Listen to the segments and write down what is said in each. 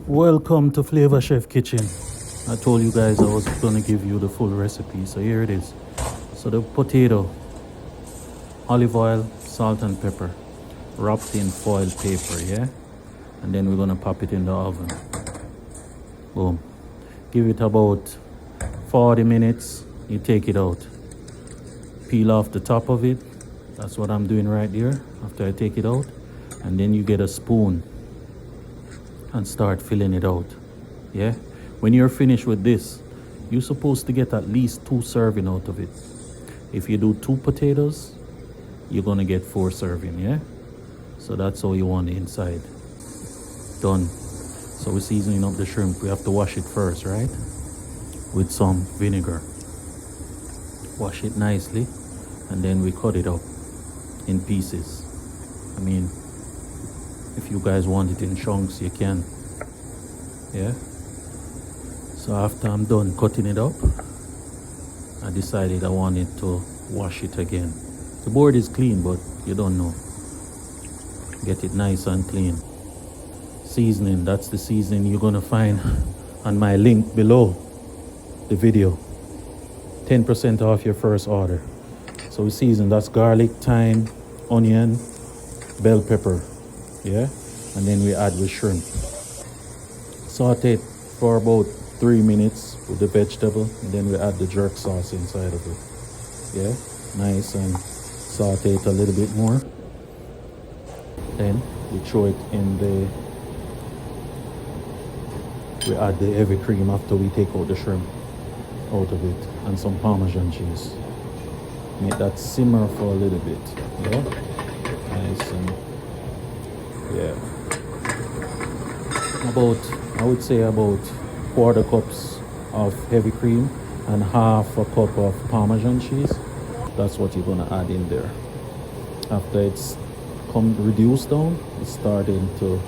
Welcome to Flavor Chef Kitchen. I told you guys I was gonna give you the full recipe, so here it is. So the potato, olive oil, salt and pepper, wrapped in foil paper, yeah? And then we're gonna pop it in the oven. Boom. Give it about 40 minutes, you take it out. Peel off the top of it. That's what I'm doing right here after I take it out. And then you get a spoon and start filling it out. Yeah, when you're finished with this, you're supposed to get at least 2 servings out of it. If you do 2 potatoes, you're gonna get 4 servings. Yeah, so that's all you want the inside. Done. So we're seasoning up the shrimp. We have to wash it first, right, with some vinegar. Wash it nicely, and then we cut it up in pieces. I mean, if you guys want it in chunks, you can. Yeah, so after I'm done cutting it up, I decided I wanted to wash it again. The board is clean, but you don't know. Get it nice and clean. Seasoning, that's the seasoning you're gonna find on my link below the video. 10% off your first order. So we season, that's garlic, thyme, onion, bell pepper. Yeah, and then we add the shrimp. Saute it for about 3 minutes with the vegetable, and then we add the jerk sauce inside of it. Yeah, nice, and saute it a little bit more. Then we throw it in we add the heavy cream after we take out the shrimp out of it, and some Parmesan cheese. Make that simmer for a little bit. Yeah, nice, and yeah, I would say about 1/4 cups of heavy cream and 1/2 cup of Parmesan cheese. That's what you're gonna add in there. After it's reduced down, it's starting to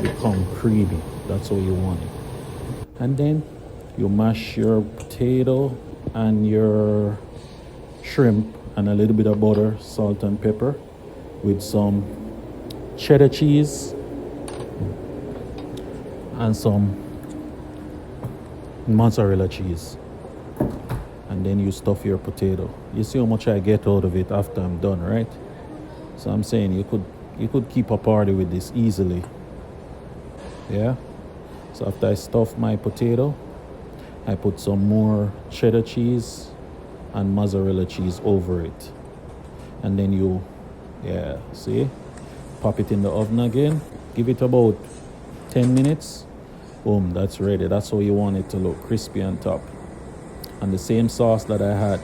become creamy. That's how you want it. And then you mash your potato and your shrimp and a little bit of butter, salt and pepper with some cheddar cheese and some mozzarella cheese, and then you stuff your potato. You see how much I get out of it after I'm done, right? So I'm saying you could keep a party with this easily. Yeah, so after I stuff my potato, I put some more cheddar cheese and mozzarella cheese over it, and then see, pop it in the oven again, give it about 10 minutes. Boom, that's ready. That's how you want it to look, crispy on top. And the same sauce that I had,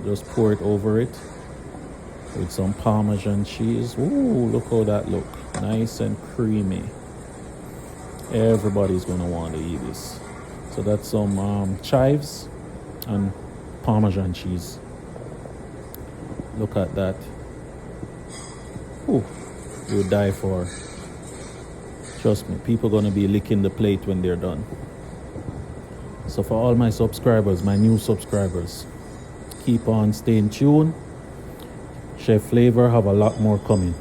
just pour it over it with some Parmesan cheese. Ooh, look how that look, nice and creamy. Everybody's gonna want to eat this. So that's some chives and Parmesan cheese. Look at that. Ooh, you die for. Trust me, people gonna be licking the plate when they're done. So for all my subscribers, my new subscribers, keep on staying tuned. Chef Flavor have a lot more coming.